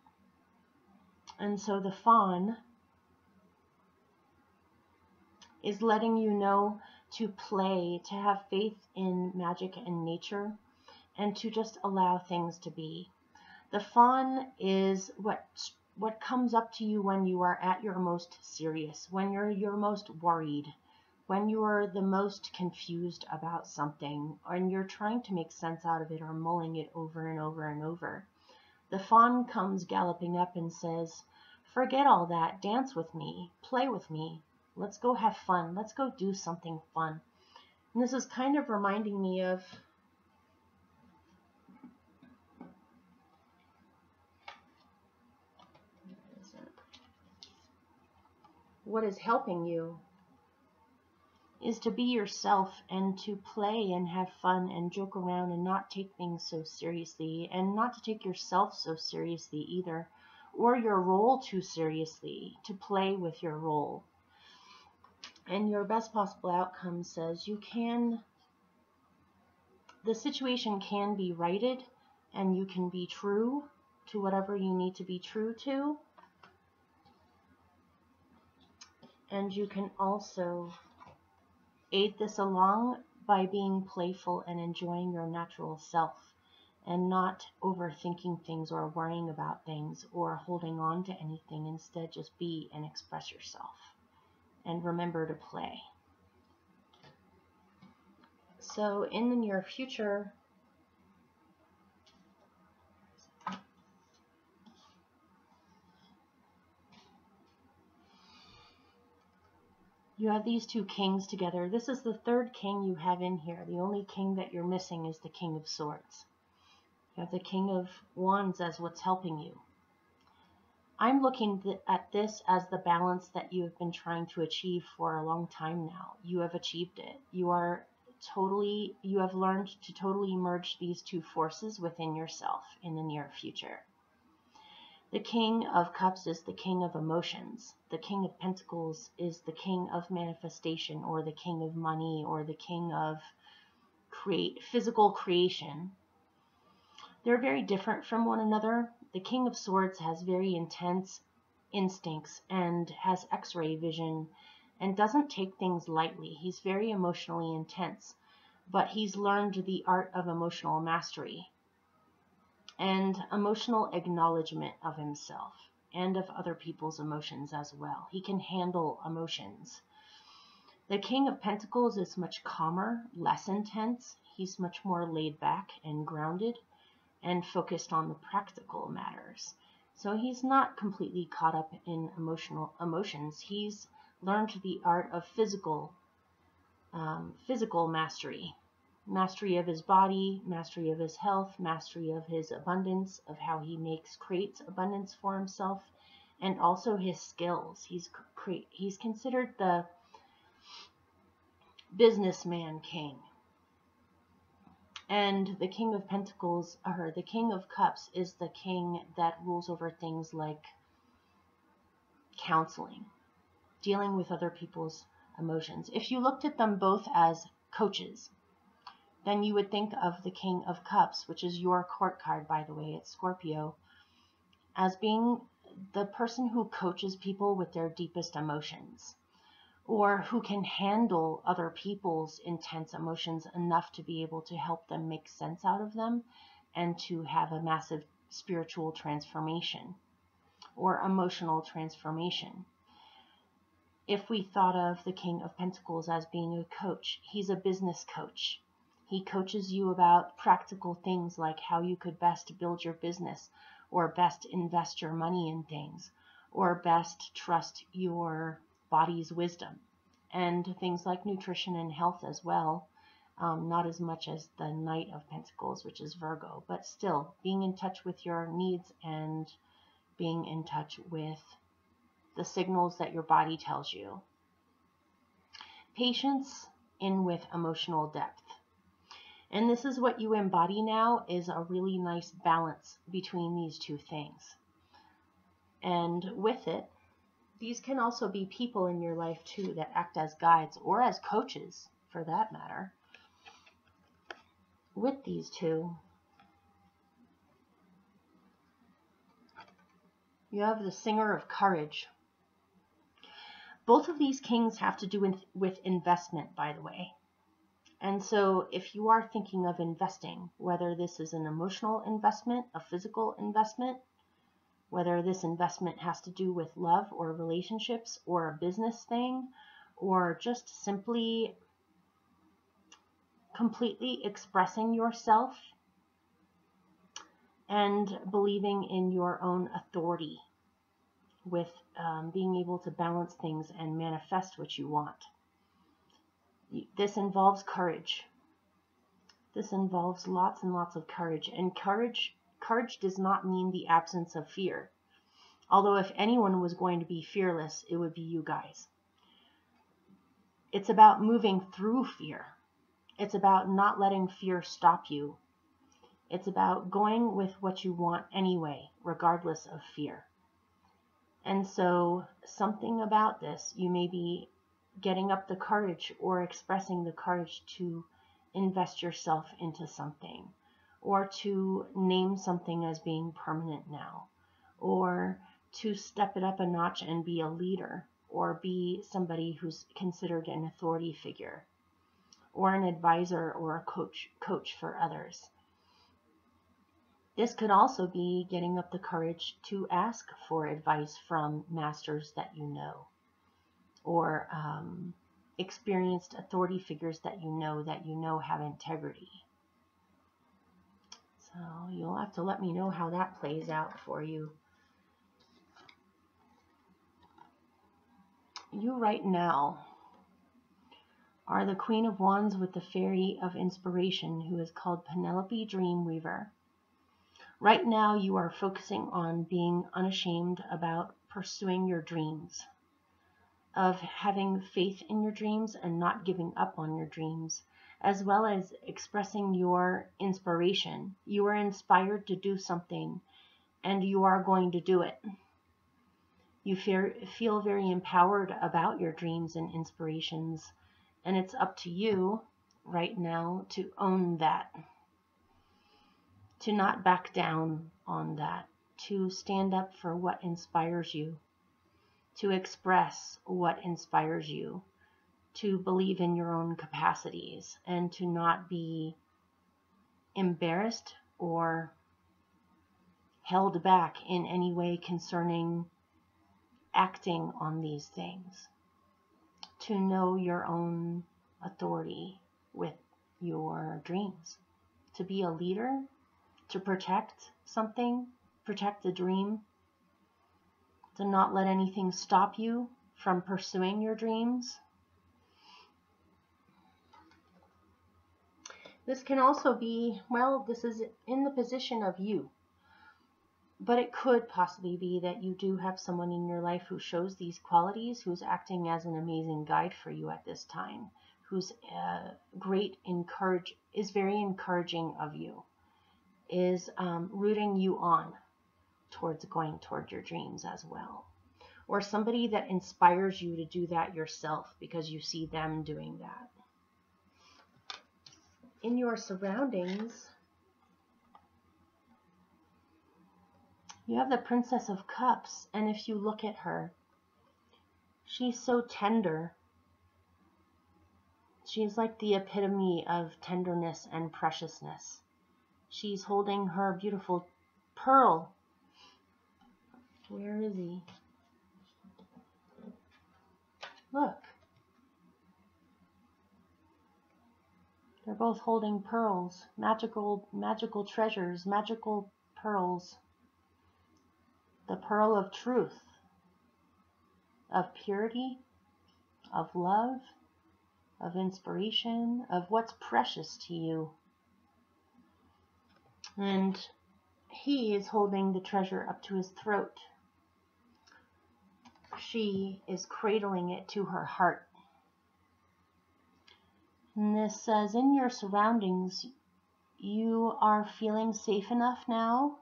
A: And so the fawn is letting you know to play, to have faith in magic and nature, and to just allow things to be. The fawn is what comes up to you when you are at your most serious, when you're your most worried, when you are the most confused about something, and you're trying to make sense out of it or mulling it over and over and over. The fawn comes galloping up and says, forget all that, dance with me, play with me, let's go have fun, let's go do something fun. And this is kind of reminding me of what is helping you is to be yourself and to play and have fun and joke around and not take things so seriously, and not to take yourself so seriously either, or your role too seriously, to play with your role. And your best possible outcome says the situation can be righted, and you can be true to whatever you need to be true to. And you can also aid this along by being playful and enjoying your natural self and not overthinking things or worrying about things or holding on to anything. Instead, just be and express yourself. And remember to play. So in the near future, you have these two kings together. This is the third king you have in here. The only king that you're missing is the King of Swords. You have the King of Wands as what's helping you. I'm looking at this as the balance that you have been trying to achieve for a long time now. You have achieved it. You have learned to totally merge these two forces within yourself in the near future. The King of Cups is the king of emotions. The King of Pentacles is the king of manifestation, or the king of money, or the king of physical creation. They're very different from one another. The King of Swords has very intense instincts and has X-ray vision and doesn't take things lightly. He's very emotionally intense, but he's learned the art of emotional mastery and emotional acknowledgement of himself and of other people's emotions as well. He can handle emotions. The King of Pentacles is much calmer, less intense. He's much more laid back and grounded and focused on the practical matters. So he's not completely caught up in emotions. He's learned the art of physical mastery. Mastery of his body, mastery of his health, mastery of his abundance, of how he creates abundance for himself, and also his skills. He's considered the businessman king. And the King of Pentacles, or the King of Cups, is the king that rules over things like counseling, dealing with other people's emotions. If you looked at them both as coaches, then you would think of the King of Cups, which is your court card, by the way, it's Scorpio, as being the person who coaches people with their deepest emotions, or who can handle other people's intense emotions enough to be able to help them make sense out of them and to have a massive spiritual transformation or emotional transformation. If we thought of the King of Pentacles as being a coach, he's a business coach. He coaches you about practical things like how you could best build your business, or best invest your money in things, or best trust your body's wisdom, and things like nutrition and health as well. Not as much as the Knight of Pentacles, which is Virgo, but still being in touch with your needs and being in touch with the signals that your body tells you. Patience in with emotional depth. And this is what you embody now, is a really nice balance between these two things. And with it, these can also be people in your life too that act as guides or as coaches for that matter. With these two, you have the Singer of Courage. Both of these kings have to do with investment, by the way. And so if you are thinking of investing, whether this is an emotional investment, a physical investment, whether this investment has to do with love or relationships or a business thing, or just simply completely expressing yourself and believing in your own authority with being able to balance things and manifest what you want. This involves courage. This involves lots and lots of courage. And courage does not mean the absence of fear. Although if anyone was going to be fearless, it would be you guys. It's about moving through fear. It's about not letting fear stop you. It's about going with what you want anyway, regardless of fear. And so something about this, you may be getting up the courage or expressing the courage to invest yourself into something, or to name something as being permanent now, or to step it up a notch and be a leader, or be somebody who's considered an authority figure, or an advisor or a coach for others. This could also be getting up the courage to ask for advice from masters that you know, or experienced authority figures that you know have integrity. So you'll have to let me know how that plays out for you. You right now are the Queen of Wands with the Fairy of Inspiration, who is called Penelope Dreamweaver. Right now you are focusing on being unashamed about pursuing your dreams, of having faith in your dreams and not giving up on your dreams, as well as expressing your inspiration. You are inspired to do something and you are going to do it. You feel very empowered about your dreams and inspirations, and it's up to you right now to own that, to not back down on that, to stand up for what inspires you, to express what inspires you, to believe in your own capacities, and to not be embarrassed or held back in any way concerning acting on these things, to know your own authority with your dreams, to be a leader, to protect something, protect a dream, to not let anything stop you from pursuing your dreams. This can also be, well, this is in the position of you, but it could possibly be that you do have someone in your life who shows these qualities, who's acting as an amazing guide for you at this time, who's is very encouraging of you, is rooting you on towards going toward your dreams as well. Or somebody that inspires you to do that yourself because you see them doing that. In your surroundings, you have the Princess of Cups, and if you look at her, she's so tender. She's like the epitome of tenderness and preciousness. She's holding her beautiful pearl. Where is he? Look. They're both holding pearls, magical treasures, magical pearls. The pearl of truth, of purity, of love, of inspiration, of what's precious to you. And he is holding the treasure up to his throat. She is cradling it to her heart. And this says, in your surroundings, you are feeling safe enough now,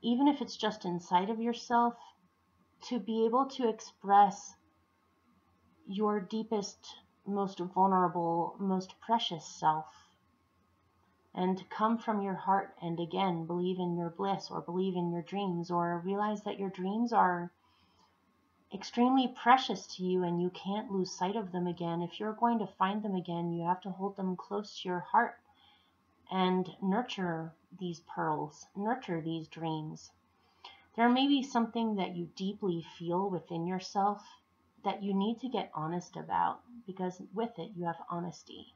A: even if it's just inside of yourself, to be able to express your deepest, most vulnerable, most precious self, and to come from your heart and again believe in your bliss, or believe in your dreams, or realize that your dreams are extremely precious to you and you can't lose sight of them again. If you're going to find them again, you have to hold them close to your heart and nurture these pearls, nurture these dreams. There may be something that you deeply feel within yourself that you need to get honest about, because with it you have honesty.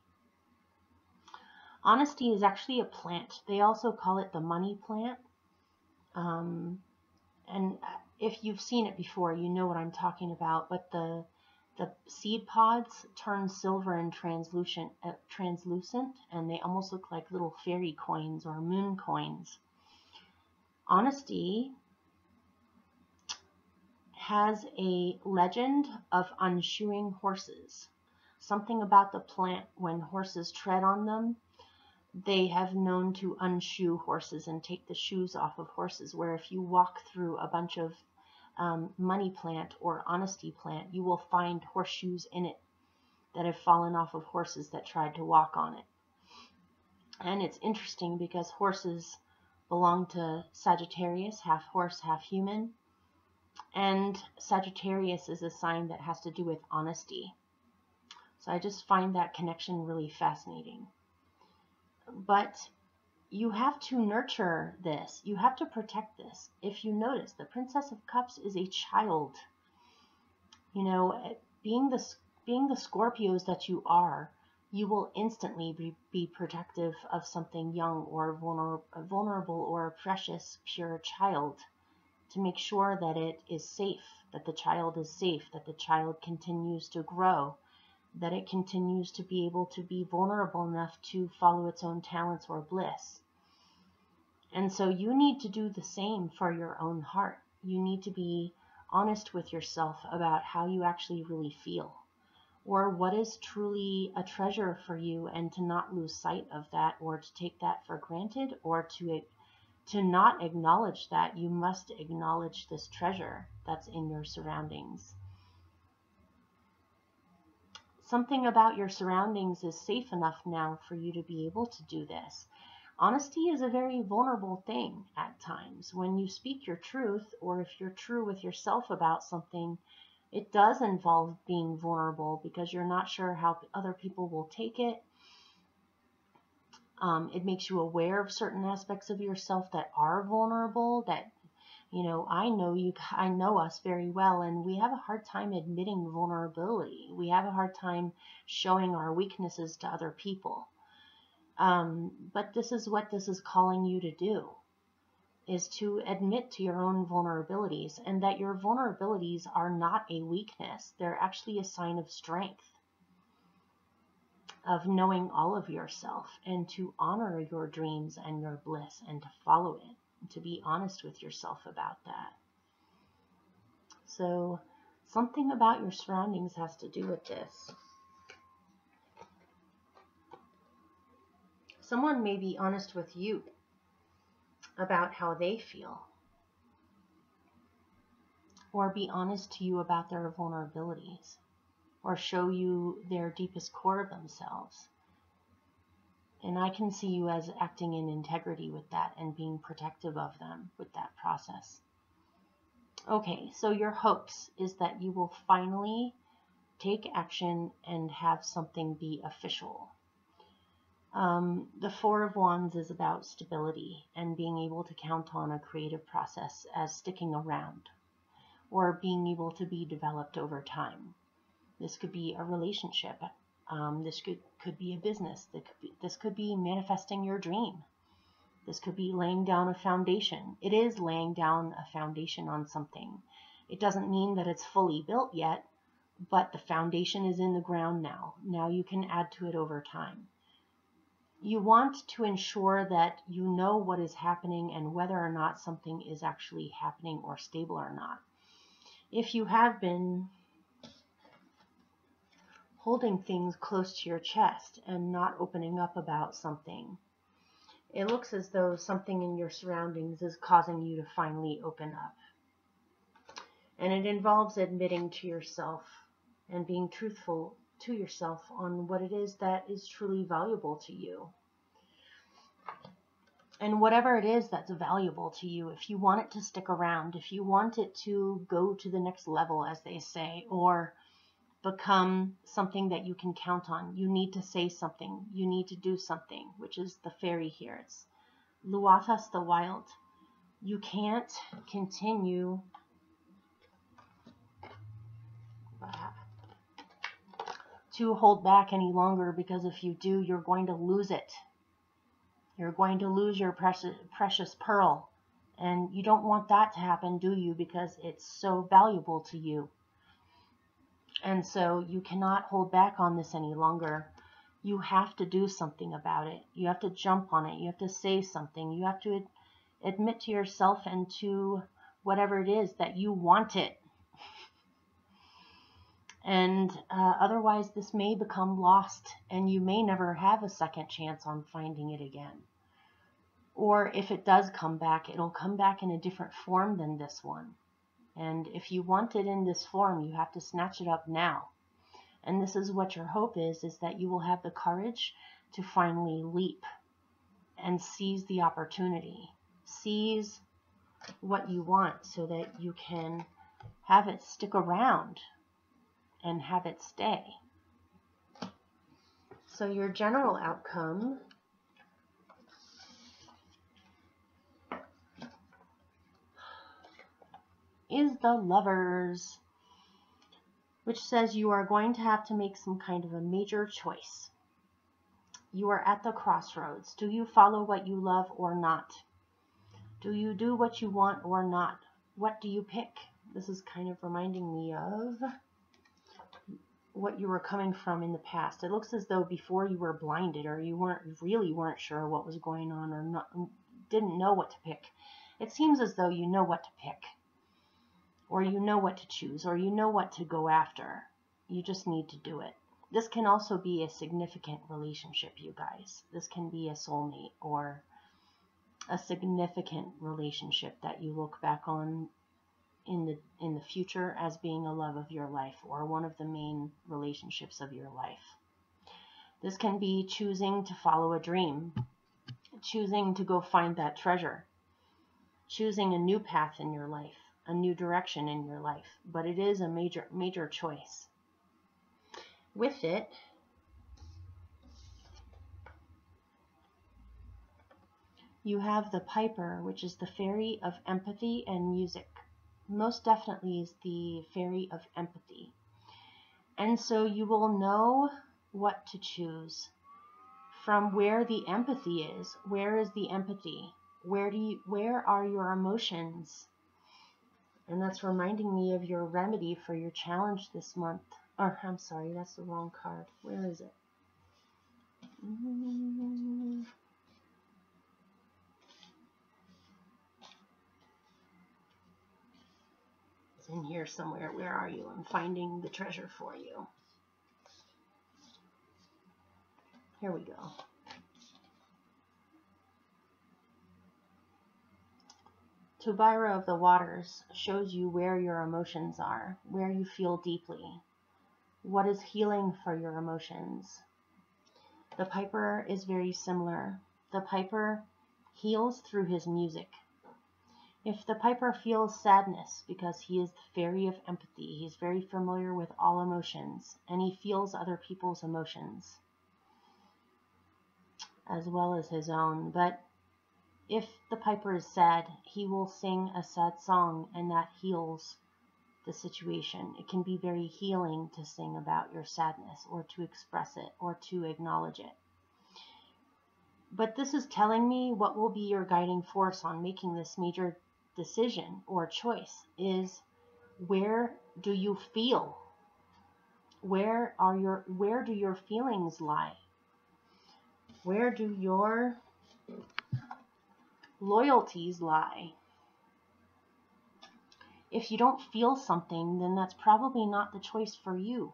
A: Honesty is actually a plant. They also call it the money plant. And if you've seen it before, you know what I'm talking about. But the seed pods turn silver and translucent, and they almost look like little fairy coins or moon coins. Honesty has a legend of unshoeing horses. Something about the plant, when horses tread on them, they have known to unshoe horses and take the shoes off of horses, where if you walk through a bunch of money plant or honesty plant, you will find horseshoes in it that have fallen off of horses that tried to walk on it. And it's interesting because horses belong to Sagittarius, half horse, half human. And Sagittarius is a sign that has to do with honesty. So I just find that connection really fascinating. But you have to nurture this. You have to protect this. If you notice, the Princess of Cups is a child. You know, being the Scorpios that you are, you will instantly be protective of something young or vulnerable or a precious, pure child, to make sure that it is safe, that the child is safe, that the child continues to grow, that it continues to be able to be vulnerable enough to follow its own talents or bliss. And so you need to do the same for your own heart. You need to be honest with yourself about how you actually really feel, or what is truly a treasure for you, and to not lose sight of that, or to take that for granted, or to not acknowledge that. You must acknowledge this treasure that's in your surroundings. Something about your surroundings is safe enough now for you to be able to do this. Honesty is a very vulnerable thing at times. When you speak your truth, or if you're true with yourself about something, it does involve being vulnerable, because you're not sure how other people will take it. It makes you aware of certain aspects of yourself that are vulnerable, that, you know, I know us very well, and we have a hard time admitting vulnerability. We have a hard time showing our weaknesses to other people. But this is what this is calling you to do, is to admit to your own vulnerabilities, and that your vulnerabilities are not a weakness. They're actually a sign of strength, of knowing all of yourself, and to honor your dreams and your bliss, and to follow it, and to be honest with yourself about that. So something about your surroundings has to do with this. Someone may be honest with you about how they feel, or be honest to you about their vulnerabilities, or show you their deepest core of themselves. And I can see you as acting in integrity with that and being protective of them with that process. Okay, so your hopes is that you will finally take action and have something be official. The Four of Wands is about stability and being able to count on a creative process as sticking around, or being able to be developed over time. This could be a relationship. This could be a business. This could be manifesting your dream. This could be laying down a foundation. It is laying down a foundation on something. It doesn't mean that it's fully built yet, but the foundation is in the ground now. Now you can add to it over time. You want to ensure that you know what is happening and whether or not something is actually happening or stable or not. If you have been holding things close to your chest and not opening up about something, it looks as though something in your surroundings is causing you to finally open up. And it involves admitting to yourself and being truthful to yourself on what it is that is truly valuable to you. And whatever it is that's valuable to you, if you want it to stick around, if you want it to go to the next level, as they say, or become something that you can count on, you need to say something, you need to do something, which is the fairy here. It's Luatas the Wild. You can't continue to hold back any longer, because if you do, you're going to lose it. You're going to lose your precious pearl. And you don't want that to happen, do you? Because it's so valuable to you. And so you cannot hold back on this any longer. You have to do something about it. You have to jump on it. You have to say something. You have to admit to yourself and to whatever it is that you want it. And otherwise, this may become lost, and you may never have a second chance on finding it again. Or if it does come back, it'll come back in a different form than this one. And if you want it in this form, you have to snatch it up now. And this is what your hope is that you will have the courage to finally leap and seize the opportunity. Seize what you want so that you can have it stick around and have it stay. So your general outcome is the Lovers, which says you are going to have to make some kind of a major choice. You are at the crossroads. Do you follow what you love or not? Do you do what you want or not? What do you pick? This is kind of reminding me of what you were coming from in the past. It looks as though before you were blinded, or you weren't sure what was going on, or not, didn't know what to pick. It seems as though you know what to pick, or you know what to choose, or you know what to go after. You just need to do it. This can also be a significant relationship, you guys. This can be a soulmate or a significant relationship that you look back on in the future as being a love of your life, or one of the main relationships of your life. This can be choosing to follow a dream, choosing to go find that treasure, choosing a new path in your life, a new direction in your life. But it is a major choice. With it, you have the Piper, which is the fairy of empathy and music. Most definitely is the fairy of empathy. And so you will know what to choose from where the empathy is. Where is the empathy? Where are your emotions? And that's reminding me of your remedy for your challenge this month. Or, I'm sorry, that's the wrong card. Where is it? It's in here somewhere. Where are you? I'm finding the treasure for you. Here we go. Tubira of the waters shows you where your emotions are, where you feel deeply, what is healing for your emotions. The piper is very similar. The piper heals through his music. If the piper feels sadness, because he is the fairy of empathy, he's very familiar with all emotions, and he feels other people's emotions, as well as his own. But if the piper is sad, he will sing a sad song, and that heals the situation. It can be very healing to sing about your sadness, or to express it, or to acknowledge it. But this is telling me what will be your guiding force on making this major decision or choice is, where do you feel? Where do your feelings lie? Where do your loyalties lie? If you don't feel something, then that's probably not the choice for you.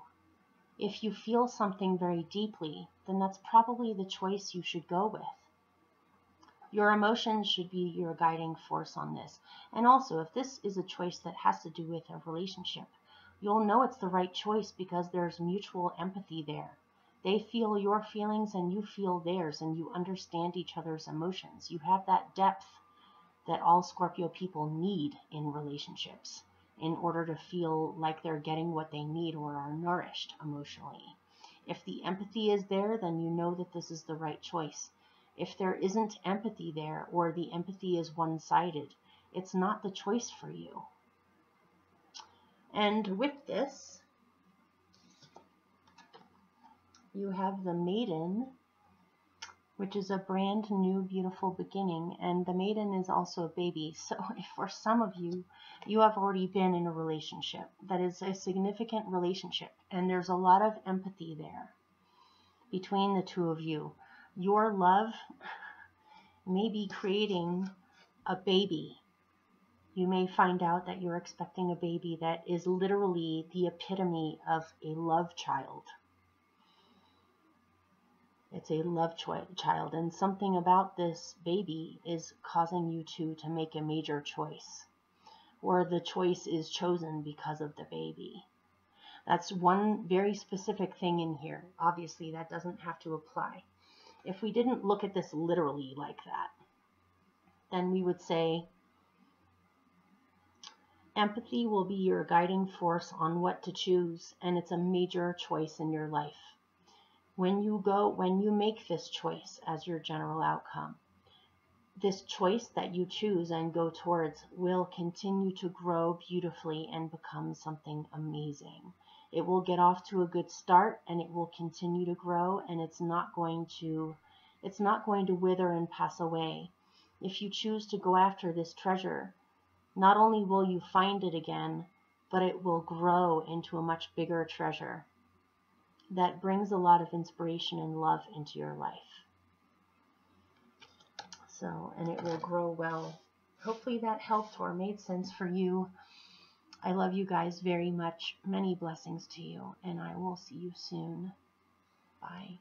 A: If you feel something very deeply, then that's probably the choice you should go with. Your emotions should be your guiding force on this. And also, if this is a choice that has to do with a relationship, you'll know it's the right choice because there's mutual empathy there. They feel your feelings and you feel theirs, and you understand each other's emotions. You have that depth that all Scorpio people need in relationships in order to feel like they're getting what they need or are nourished emotionally. If the empathy is there, then you know that this is the right choice. If there isn't empathy there, or the empathy is one-sided, it's not the choice for you. And with this, you have the Maiden, which is a brand new, beautiful beginning. And the Maiden is also a baby. So if for some of you, you have already been in a relationship that is a significant relationship, and there's a lot of empathy there between the two of you. Your love may be creating a baby. You may find out that you're expecting a baby that is literally the epitome of a love child. It's a love child, and something about this baby is causing you to make a major choice, or the choice is chosen because of the baby. That's one very specific thing in here. Obviously, that doesn't have to apply. If we didn't look at this literally like that, then we would say empathy will be your guiding force on what to choose, and it's a major choice in your life. When you make this choice as your general outcome, this choice that you choose and go towards will continue to grow beautifully and become something amazing. It will get off to a good start, and it will continue to grow, and it's not going to wither and pass away. If you choose to go after this treasure, not only will you find it again, but it will grow into a much bigger treasure that brings a lot of inspiration and love into your life. So, and it will grow well. Hopefully that helped or made sense for you. I love you guys very much. Many blessings to you, and I will see you soon. Bye.